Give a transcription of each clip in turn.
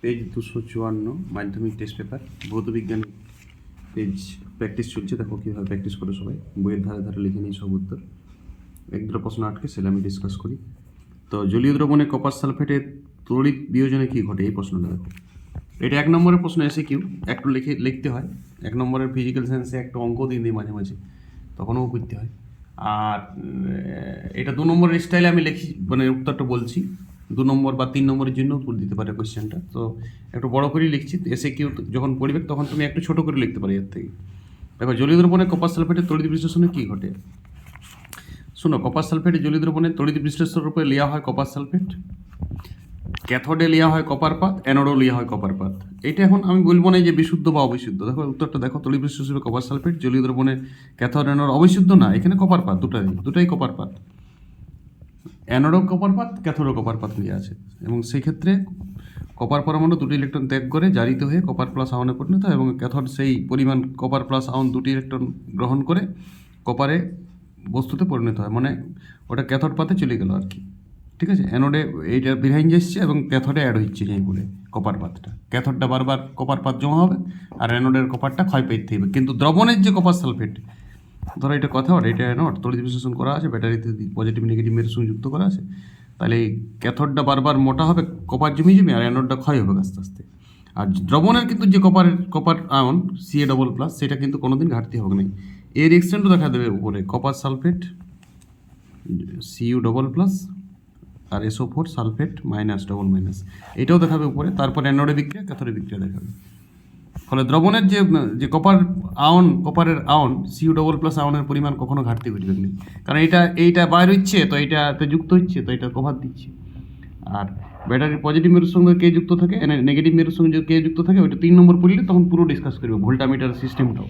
Page 254 মাধ্যমিক test paper ভৌতবিজ্ঞান page practice চলছে। দেখো কীভাবে প্র্যাকটিস করে সবাই বইয়ের ধারে ধারে লিখে নিই সব উত্তর। এক দুটো প্রশ্ন আটকে সেটা আমি ডিসকাস করি। তো জলীয় দ্রবণে কপার সালফেটের তড়িৎ বিয়োজনে কী ঘটে, এই প্রশ্নটা দেখো। এটা 1 নম্বরের প্রশ্ন এসে কিউ একটু লিখতে হয়। 1 নম্বরের ফিজিক্যাল সায়েন্সে একটা অঙ্ক দিয়ে দিই মাঝে মাঝে, তখনও করতে হয়। আর এটা 2 নম্বরের স্টাইলে আমি লিখি, মানে উত্তরটা বলছি। 2 নম্বর বা 3 নম্বরের জন্য উত্তর দিতে পারে কোয়েশ্চেনটা। তো একটু বড় করেই লিখছি, এসে কিউ যখন পড়বে তখন তুমি একটু ছোটো করে লিখতে পারো এর থেকে। দেখো জলীয় দ্রবণে কপার সালফেটের তড়িৎ বিশ্লেষণে কী ঘটে। শোনো, কপার সালফেটের জলীয় দ্রবণে তড়িৎ বিশ্লেষণের উপরে নেওয়া হয় কপার সালফেট, ক্যাথোডে নেওয়া হয় কপার পাত, অ্যানোডও নেওয়া হয় কপার পাত। এটা এখন আমি বলবো না যে বিশুদ্ধ বা অবিশুদ্ধ। দেখো উত্তরটা দেখো, তড়িৎ বিশ্লেষণ কপার সালফেট, জলীয় দ্রবণে ক্যাথোড অ্যানোড অবিশুদ্ধ না, এখানে কপার পাত দুটাই কপার পাত। অ্যানোডও কপার পাত, ক্যাথোডও কপার পাত নিয়ে আছে, এবং সেই ক্ষেত্রে কপার পরমাণু দুটি ইলেকট্রন ত্যাগ করে জারিত হয়ে কপার প্লাস আয়নে পরিণত হয়, এবং ক্যাথোড সেই পরিমাণ কপার প্লাস আয়ন দুটি ইলেকট্রন গ্রহণ করে কপারে বস্তুতে পরিণত হয়, মানে ওটা ক্যাথোড পাতে চলে গেল আর কি। ঠিক আছে, অ্যানোডে এইটা বিহাইন্ড এসছে এবং ক্যাথোডে অ্যাড হচ্ছে যেই বলে কপার পাতটা। ক্যাথোডটা বারবার কপার পাত জমা হবে আর অ্যানোডের কপারটা ক্ষয় পেতে হবে। কিন্তু দ্রবণের যে কপার সালফেট, ধরো এটা ক্যাথোড, এটা অ্যানোড, তড়িৎ বিশ্লেষণ করা আছে, ব্যাটারিতে পজিটিভ নেগেটিভ মেরু সংযুক্ত করা আছে, তাহলে এই ক্যাথোডটা বারবার মোটা হবে কপার জমি আর অ্যানোডটা ক্ষয় হবে আস্তে আস্তে। আর দ্রবণের কিন্তু যে কপার আয়ন Ca++, সেটা কিন্তু কোনোদিন ঘাটতি হবে না। এর এক্সটেন্টও দেখা দেবে উপরে, কপার সালফেট Cu++ আর SO4 সালফেট -, এটাও দেখাবে উপরে। তারপর অ্যানোডে বিক্রিয়া, ক্যাথোডে বিক্রিয়া দেখাবে। ফলে দ্রবণের যে কপারের আয়ন Cu++ আয়নের পরিমাণ কখনো ঘাটতি ঘটবে না, কারণ এইটা বাইর হচ্ছে, তো এইটাতে যুক্ত হচ্ছে, তো এটা কভার দিচ্ছে। আর ব্যাটারির পজিটিভ মেরুর সঙ্গে কে যুক্ত থাকে, নেগেটিভ মেরুর সঙ্গে কে যুক্ত থাকে, ওইটা 3 নম্বর পড়লে তখন পুরো ডিসকাস করবে ভোল্টামিটার সিস্টেমটাও।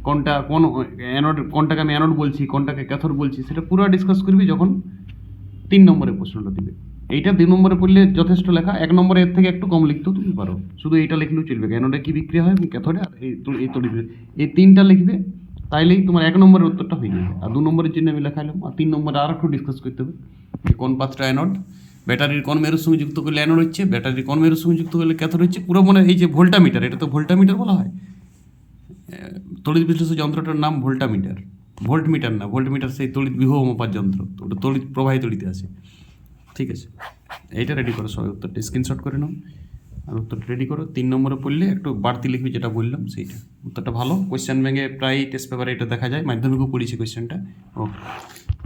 কোন অ্যানোড, কোনটাকে আমি অ্যানোড বলছি, কোনটাকে ক্যাথোড বলছি, সেটা পুরো ডিসকাস করবি যখন 3 নম্বরের প্রশ্নটা দিবে। এইটা 2 নম্বরে পড়লে যথেষ্ট লেখা, 1 নম্বরে এর থেকে একটু কম লিখতেও তুমি পারো, শুধু এইটা লিখলেও চলবে। অ্যানোডে কী বিক্রিয়া হয় এবং ক্যাথোডে, আর এই তড়িৎ, এই 3টা লিখবে, তাইলেই তোমার 1 নম্বরের উত্তরটা হয়ে যাবে। আর 2 নম্বরের জন্য আমি লেখাইলাম, আর 3 নম্বরে আর একটু ডিসকাস করতে হবে যে কোন পাত্রটা অ্যানোড, ব্যাটারির কোন মেরুর সঙ্গে যুক্ত করলে অ্যানোড হচ্ছে, ব্যাটারির কোন মেরুর সঙ্গে যুক্ত করলে ক্যাথোড হচ্ছে। পুরো মনে এই যে ভোল্টামিটার, এটা তো ভোল্টামিটার বলা হয়, তড়িৎ বিশ্লেষণ যন্ত্রটার নাম ভোল্টামিটার, ভোল্টমিটার না। ভোল্টমিটার সেই তড়িৎ বিভব মাপার যন্ত্র, তো ওটা তড়িৎ প্রবাহিত তড়িতে আছে। ঠিক আছে, এইটা রেডি করো সবাই, উত্তরটা স্ক্রিনশট করে নাও আর উত্তরটা রেডি করো। 3 নম্বরে পড়লে একটু বাড়তি লিখবি, যেটা বললাম সেইটা। উত্তরটা ভালো, কোয়েশ্চেন ব্যাঙ্কে প্রায় টেস্ট পেপারে এটা দেখা যায়, মাধ্যমিকও পড়িয়েছি কোয়েশ্চেনটা। ওকে।